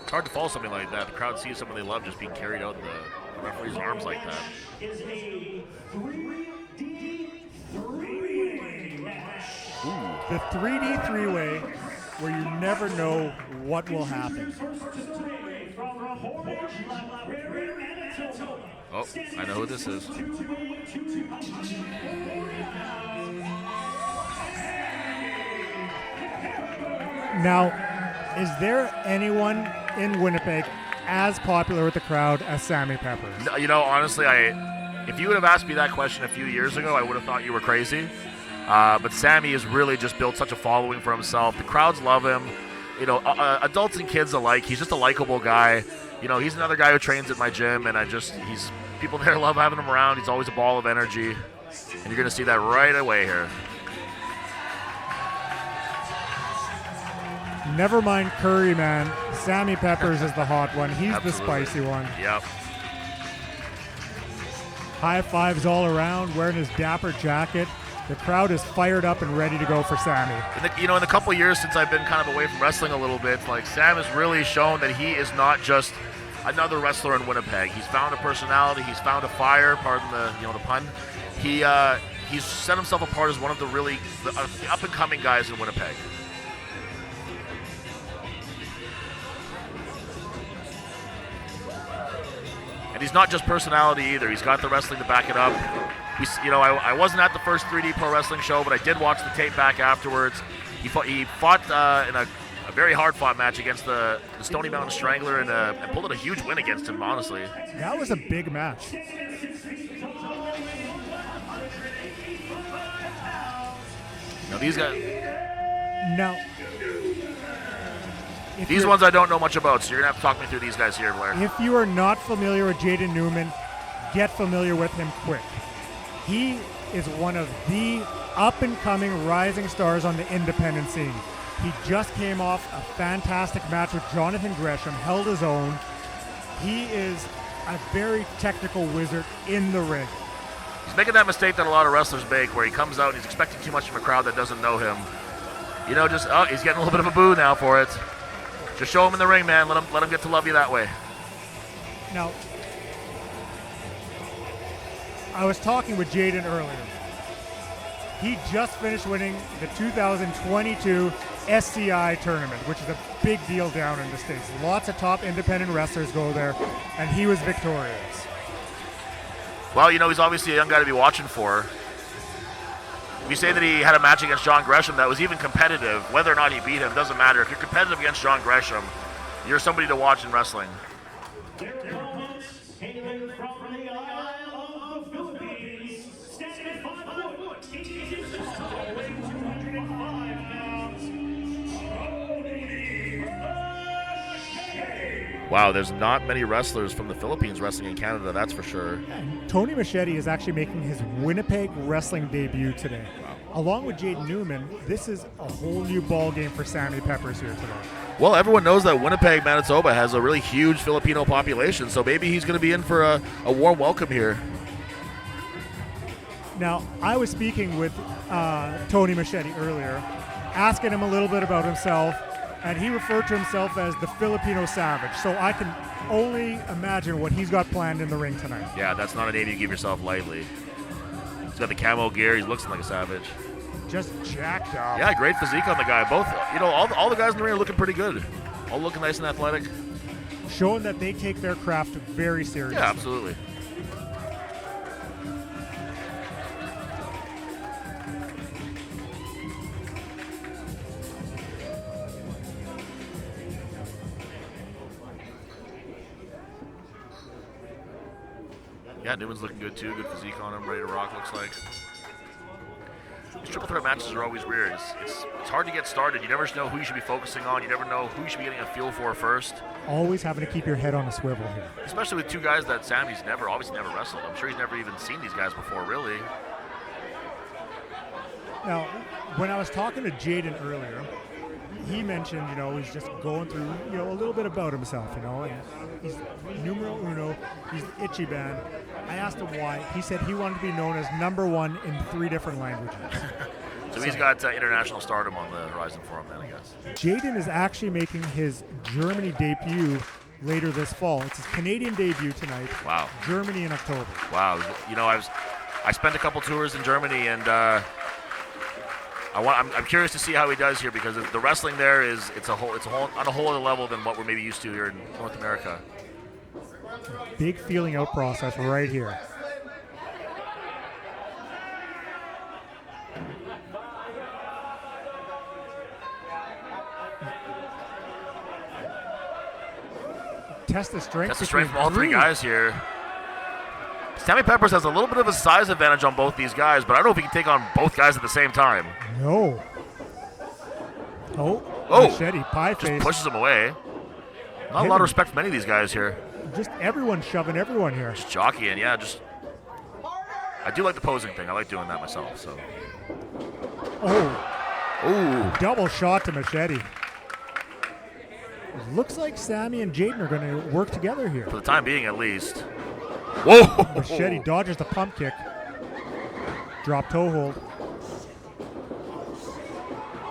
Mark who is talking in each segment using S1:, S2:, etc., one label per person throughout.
S1: It's hard to follow something like that. The crowd sees someone they love just being carried out in the referee's arms like that.
S2: Is a 3D three-way match.
S3: The 3D three-way where you never know what will happen.
S1: Oh, I know who this is.
S3: Now, is there anyone in Winnipeg as popular with the crowd as Sammy Peppers?
S1: No, you know, honestly, if you would have asked me that question a few years ago, I would have thought you were crazy. But Sammy has really just built such a following for himself. The crowds love him. You know, adults and kids alike. He's just a likable guy. You know, he's another guy who trains at my gym, and people there love having him around. He's always a ball of energy, and you're going to see that right away here.
S3: Never mind Curry, man. Sammy Peppers is the hot one. He's
S1: Absolutely.
S3: the spicy one.
S1: Yep.
S3: High fives all around, wearing his dapper jacket. The crowd is fired up and ready to go for Sammy.
S1: In the couple of years since I've been kind of away from wrestling a little bit, like Sam has really shown that he is not just another wrestler in Winnipeg. He's found a personality. He's found a fire. Pardon the pun. He's set himself apart as one of the up and coming guys in Winnipeg. And he's not just personality either. He's got the wrestling to back it up. I wasn't at the first 3D Pro Wrestling show, but I did watch the tape back afterwards. He fought in a very hard-fought match against the Stony Mountain Strangler and pulled out a huge win against him, honestly.
S3: That was a big match.
S1: Now, these guys...
S3: Now,
S1: these ones I don't know much about, so you're going to have to talk me through these guys here, Blair.
S3: If you are not familiar with Jaden Newman, get familiar with him quick. He is one of the up-and-coming rising stars on the independent scene. He just came off a fantastic match with Jonathan Gresham, held his own. He is a very technical wizard in the ring.
S1: He's making that mistake that a lot of wrestlers make, where he comes out and he's expecting too much from a crowd that doesn't know him. He's getting a little bit of a boo now for it. Just show him in the ring, man. Let him get to love you that way.
S3: Now, I was talking with Jaden earlier. He just finished winning the 2022 SCI tournament, which is a big deal down in the States. Lots of top independent wrestlers go there, and he was victorious.
S1: Well, he's obviously a young guy to be watching for. If you say that he had a match against John Gresham that was even competitive, whether or not he beat him, doesn't matter. If you're competitive against John Gresham, you're somebody to watch in wrestling. Wow, there's not many wrestlers from the Philippines wrestling in Canada, that's for sure.
S3: And Tony Machete is actually making his Winnipeg wrestling debut today.
S1: Wow.
S3: Along with Jaden Newman, this is a whole new ball game for Sammy Peppers here today.
S1: Well, everyone knows that Winnipeg, Manitoba has a really huge Filipino population, so maybe he's going to be in for a warm welcome here.
S3: Now, I was speaking with Tony Machete earlier, asking him a little bit about himself, and he referred to himself as the Filipino Savage. So I can only imagine what he's got planned in the ring tonight.
S1: Yeah, that's not a name you give yourself lightly. He's got the camo gear. He looks like a savage.
S3: Just jacked up.
S1: Yeah, great physique on the guy. Both, all the guys in the ring are looking pretty good. All looking nice and athletic.
S3: Showing that they take their craft very seriously.
S1: Yeah, absolutely. Yeah, Newman's looking good too. Good physique on him, ready to rock, looks like. These triple threat matches are always weird. It's hard to get started. You never know who you should be focusing on. You never know who you should be getting a feel for first.
S3: Always having to keep your head on a swivel here.
S1: Especially with two guys that Sammy's obviously never wrestled. I'm sure he's never even seen these guys before, really.
S3: Now, when I was talking to Jaden earlier, he mentioned, he's just going through, a little bit about himself, and he's numero uno, he's the itchy band. I asked him why. He said he wanted to be known as #1 in 3 different languages.
S1: So he's got international stardom on the horizon for him then, I guess.
S3: Jaden is actually making his Germany debut later this fall. It's his Canadian debut tonight.
S1: Wow.
S3: Germany in October.
S1: Wow. You know, I spent a couple tours in Germany, and I'm curious to see how he does here, because the wrestling there it's on a whole other level than what we're maybe used to here in North America.
S3: Big feeling out process right here. Test the strength.
S1: That's the strength from all three guys here. Sammy Peppers has a little bit of a size advantage on both these guys, but I don't know if he can take on both guys at the same time.
S3: No. Oh, Machete, pie face.
S1: Just pushes him away. Not a lot of respect from any of these guys here.
S3: Just everyone shoving everyone here.
S1: Just jockeying, yeah. I do like the posing thing. I like doing that myself. So.
S3: Oh. Ooh. Double shot to Machete. Looks like Sammy and Jaden are going to work together here.
S1: For the time being, at least. Whoa!
S3: Machete dodges the pump kick. Drop toe hold.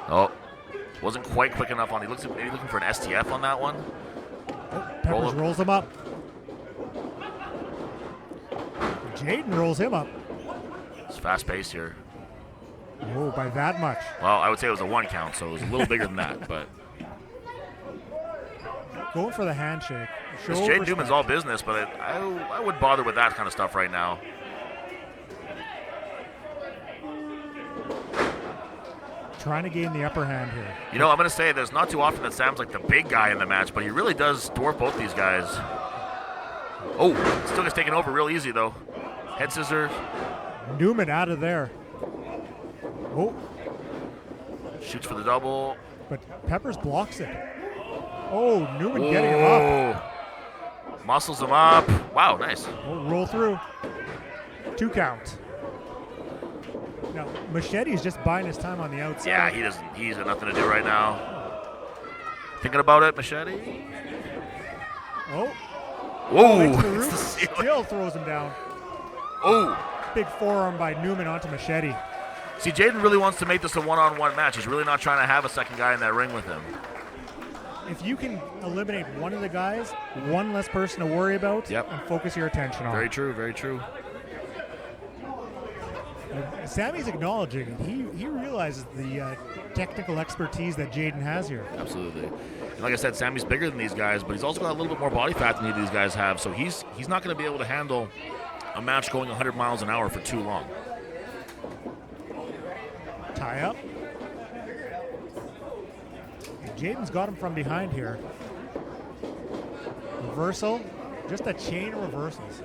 S1: Oh, wasn't quite quick enough on. He looks maybe looking for an STF on that one.
S3: Oh, Peppers rolls him up. Jaden rolls him up.
S1: It's fast paced here.
S3: Oh, by that much.
S1: Well, I would say it was a 1 count, so it was a little bigger than that, but.
S3: Going for the handshake.
S1: Jaden Newman's all business, but I wouldn't bother with that kind of stuff right now.
S3: Trying to gain the upper hand here.
S1: You know, I'm going to say there's not too often that Sam's like the big guy in the match, but he really does dwarf both these guys. Oh, still gets taken over real easy, though. Head scissors.
S3: Newman out of there. Oh.
S1: Shoots for the double.
S3: But Peppers blocks it. Oh, Newman getting him up.
S1: Muscles him up. Wow, nice.
S3: Oh, roll through. 2 count. Now, Machete's just buying his time on the outside.
S1: Yeah, he's got nothing to do right now. Thinking about it, Machete.
S3: Oh.
S1: Whoa.
S3: Still throws him down.
S1: Oh.
S3: Big forearm by Newman onto Machete.
S1: See, Jaden really wants to make this a one-on-one match. He's really not trying to have a second guy in that ring with him.
S3: If you can eliminate one of the guys, one less person to worry about, and focus your attention on.
S1: Very true, very true.
S3: Sammy's acknowledging it. He realizes the technical expertise that Jaden has here.
S1: Absolutely. And like I said, Sammy's bigger than these guys, but he's also got a little bit more body fat than these guys have, so he's not going to be able to handle a match going 100 miles an hour for too long.
S3: Tie up. Jaden's got him from behind here. Reversal. Just a chain of reversals.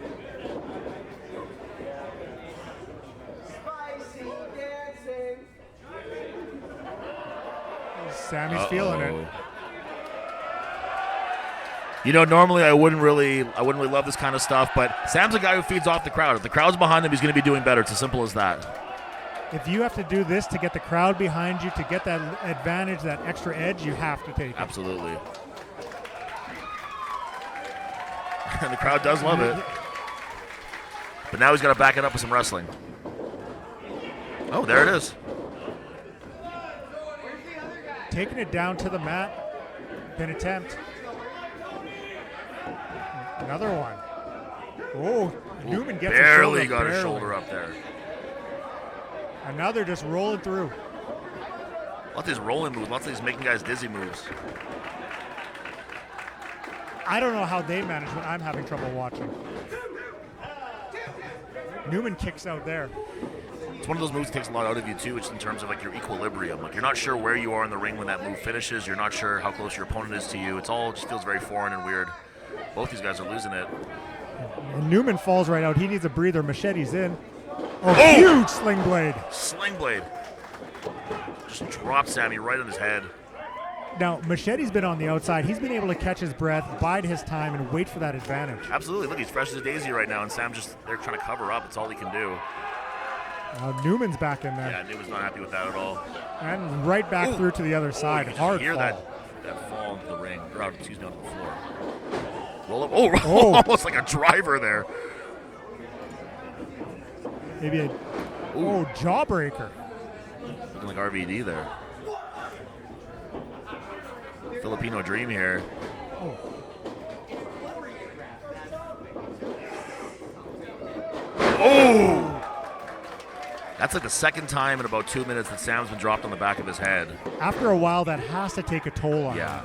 S3: Sammy's feeling it.
S1: You know, normally I wouldn't really love this kind of stuff, but Sam's a guy who feeds off the crowd. If the crowd's behind him, he's going to be doing better. It's as simple as that.
S3: If you have to do this to get the crowd behind you, to get that advantage, that extra edge, you have to take it.
S1: Absolutely. And the crowd does love it. But now he's got to back it up with some wrestling. Oh, there it is.
S3: Taking it down to the mat. Pin attempt. Another one. Oh, Newman gets
S1: barely got his shoulder up there.
S3: And now they're just rolling through.
S1: Lots of these rolling moves, lots of these making guys dizzy moves.
S3: I don't know how they manage when I'm having trouble watching. Newman kicks out there.
S1: It's one of those moves that takes a lot out of you too, just in terms of like your equilibrium. Like you're not sure where you are in the ring when that move finishes. You're not sure how close your opponent is to you. It's all just feels very foreign and weird. Both these guys are losing it.
S3: And Newman falls right out. He needs a breather. Machete's in. Oh, huge sling blade.
S1: Sling blade. Just dropped Sammy right on his head.
S3: Now, Machete's been on the outside. He's been able to catch his breath, bide his time, and wait for that advantage.
S1: Absolutely. Look, he's fresh as a daisy right now, and Sam they're trying to cover up. It's all he can do.
S3: Newman's back in there.
S1: Yeah, Newman's not happy with that at all.
S3: And right back through to the other side. Hard
S1: hear
S3: fall.
S1: that fall into the ring. Or, excuse me, onto the floor. Roll up. Oh, almost like a driver there.
S3: Maybe a jawbreaker.
S1: Looking like RVD there. Filipino dream here. Oh! That's like the second time in about 2 minutes that Sam's been dropped on the back of his head.
S3: After a while, that has to take a toll on him.
S1: Yeah.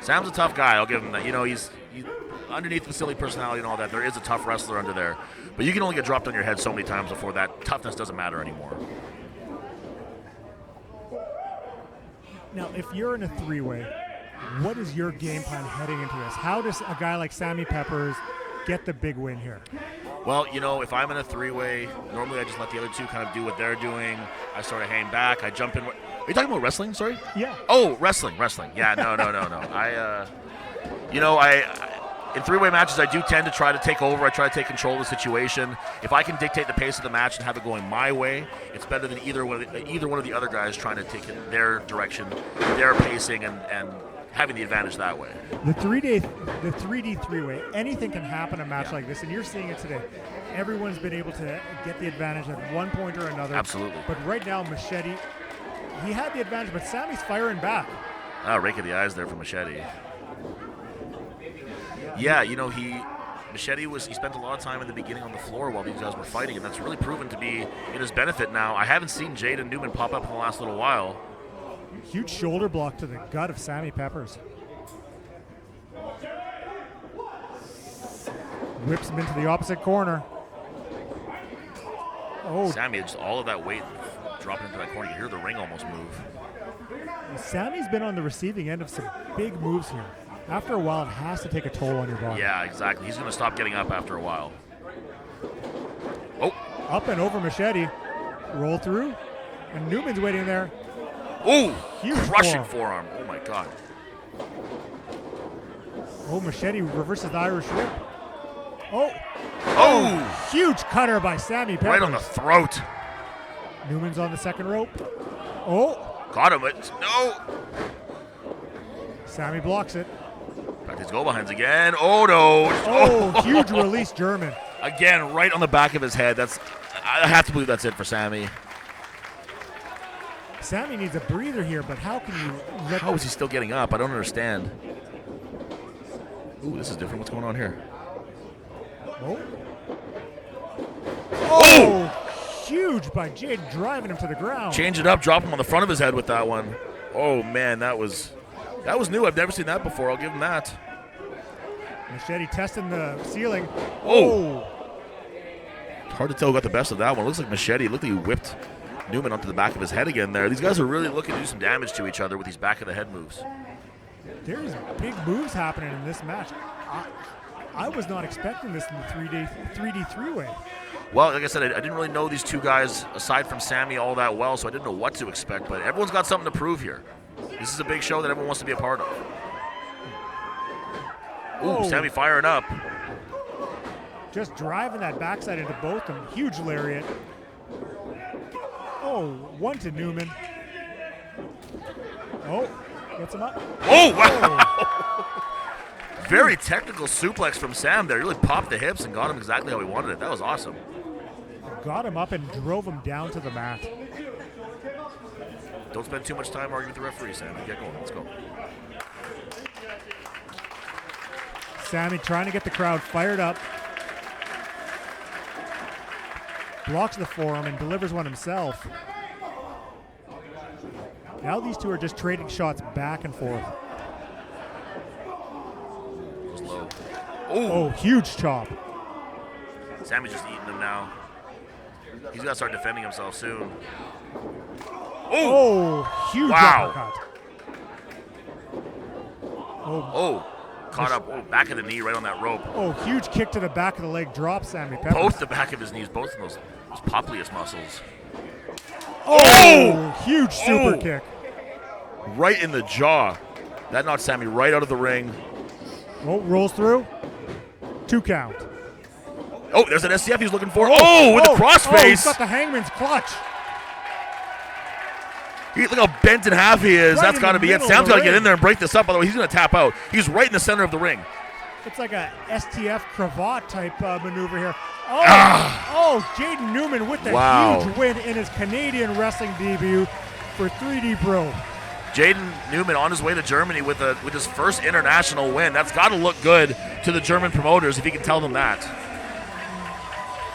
S1: Sam's a tough guy. I'll give him that. You know, he's underneath the silly personality and all that. There is a tough wrestler under there. But you can only get dropped on your head so many times before that toughness doesn't matter anymore.
S3: Now, if you're in a three-way, what is your game plan heading into this? How does a guy like Sammy Peppers get the big win here?
S1: Well, you know, if I'm in a three-way, normally I just let the other two kind of do what they're doing. I sort of hang back. I jump in. Are you talking about wrestling? Sorry?
S3: Yeah.
S1: Oh, wrestling. Yeah, no. In three-way matches, I do tend to try to take over. I try to take control of the situation. If I can dictate the pace of the match and have it going my way, it's better than either one of the other guys trying to take it their direction, their pacing, and having the advantage that way.
S3: The 3D three-way, anything can happen in a match like this, and you're seeing it today. Everyone's been able to get the advantage at one point or another.
S1: Absolutely.
S3: But right now, Machete, he had the advantage, but Sammy's firing back.
S1: Oh, rake of the eyes there for Machete. Yeah, you know, Machete he spent a lot of time in the beginning on the floor while these guys were fighting, and that's really proven to be in his benefit now. I haven't seen Jaden Newman pop up in the last little while.
S3: Huge shoulder block to the gut of Sammy Peppers. Whips him into the opposite corner. Oh,
S1: Sammy, just all of that weight dropping into that corner. You hear the ring almost move.
S3: Sammy's been on the receiving end of some big moves here. After a while, it has to take a toll on your body.
S1: Yeah, exactly. He's going to stop getting up after a while. Oh.
S3: Up and over Machete. Roll through. And Newman's waiting there.
S1: Oh,
S3: huge
S1: crushing forearm. Oh, my God.
S3: Oh, Machete reverses the Irish whip.
S1: Oh.
S3: Huge cutter by Sammy Peppers.
S1: Right on the throat.
S3: Newman's on the second rope. Oh.
S1: Got him. No.
S3: Sammy blocks it.
S1: Practice go-behinds again. Oh, no.
S3: Oh, huge release German.
S1: Again, right on the back of his head. I have to believe that's it for Sammy.
S3: Sammy needs a breather here, but how can you
S1: How is he still getting up? I don't understand. Ooh, this is different. What's going on here?
S3: Oh! Huge by Jade, driving him to the ground.
S1: Change it up, drop him on the front of his head with that one. Oh, man, that was new. I've never seen that before. I'll give him that.
S3: Machete testing the ceiling.
S1: Oh! Hard to tell who got the best of that one. Looks like Machete. Looked like he whipped Newman onto the back of his head again there. These guys are really looking to do some damage to each other with these back-of-the-head moves.
S3: There's big moves happening in this match. I was not expecting this in the 3D three-way.
S1: Well, like I said, I didn't really know these two guys, aside from Sammy, all that well, so I didn't know what to expect. But everyone's got something to prove here. This is a big show that everyone wants to be a part of. Ooh, Sammy firing up.
S3: Just driving that backside into both of them. Huge lariat. Oh, one to Newman. Oh, gets him up.
S1: Oh, wow. Very technical suplex from Sam there. He really popped the hips and got him exactly how he wanted it. That was awesome.
S3: Got him up and drove him down to the mat.
S1: Don't spend too much time arguing with the referee, Sam. Get going. Let's go.
S3: Sammy trying to get the crowd fired up. Blocks the forearm and delivers one himself. Now these two are just trading shots back and forth.
S1: Low.
S3: Oh, huge chop.
S1: Sammy's just eating him now. He's got to start defending himself soon.
S3: Oh, huge uppercut.
S1: Oh, caught up. Oh, back of the knee right on that rope.
S3: Oh, huge kick to the back of the leg. Drops Sammy Peppers.
S1: Both the back of his knees, both of those popliteus muscles.
S3: Oh, huge super kick.
S1: Right in the jaw. That knocked Sammy right out of the ring.
S3: Oh, rolls through. 2 count.
S1: Oh, there's an SCF he's looking for. Oh, with the crossface.
S3: Oh, he's got the hangman's clutch.
S1: Look how bent in half he is.
S3: Right,
S1: that's got to be it.
S3: middle
S1: Sam's
S3: of
S1: got
S3: the
S1: to get
S3: ring.
S1: in there and break this up. Otherwise, he's going to tap out. He's right in the center of the ring.
S3: It's like a STF cravat type maneuver here. Oh, Jaden Newman with a huge win in his Canadian wrestling debut for 3D Pro.
S1: Jaden Newman on his way to Germany with his first international win. That's got to look good to the German promoters if he can tell them that.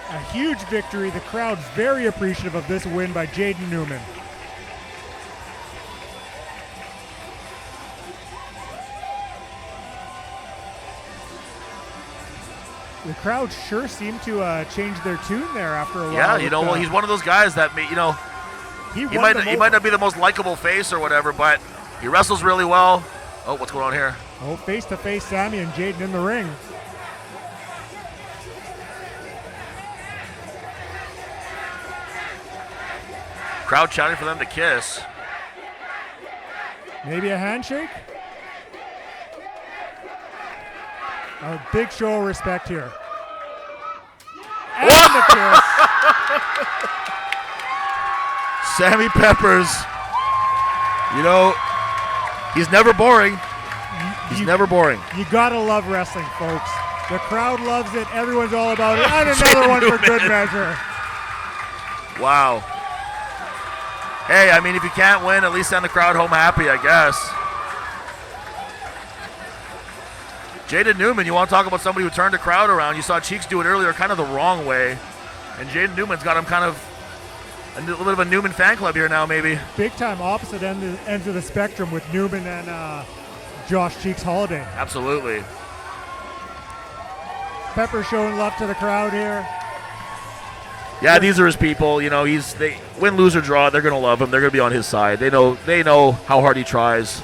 S3: A huge victory. The crowd's very appreciative of this win by Jaden Newman. The crowd sure seemed to change their tune there after a while.
S1: Yeah, you know, well, he's one of those guys that, you know, he might not be the most likable face or whatever, but he wrestles really well. Oh, what's going on here?
S3: Oh, face-to-face Sammy and Jaden in the ring.
S1: Crowd shouting for them to kiss.
S3: Maybe a handshake? A big show of respect here. And the kiss.
S1: Sammy Peppers. You know, he's never boring. He's never boring.
S3: You gotta love wrestling, folks. The crowd loves it. Everyone's all about it. And another one for good measure.
S1: Wow. Hey, I mean, if you can't win, at least send the crowd home happy, I guess. Jaden Newman, you want to talk about somebody who turned the crowd around. You saw Cheeks do it earlier kind of the wrong way. And Jaden Newman's got him kind of a little bit of a Newman fan club here now, maybe.
S3: Big time opposite ends of the spectrum with Newman and Josh Cheeks Holiday.
S1: Absolutely.
S3: Pepper showing love to the crowd here.
S1: Yeah, these are his people. You know, they win, lose, or draw. They're gonna love him. They're gonna be on his side. They know how hard he tries.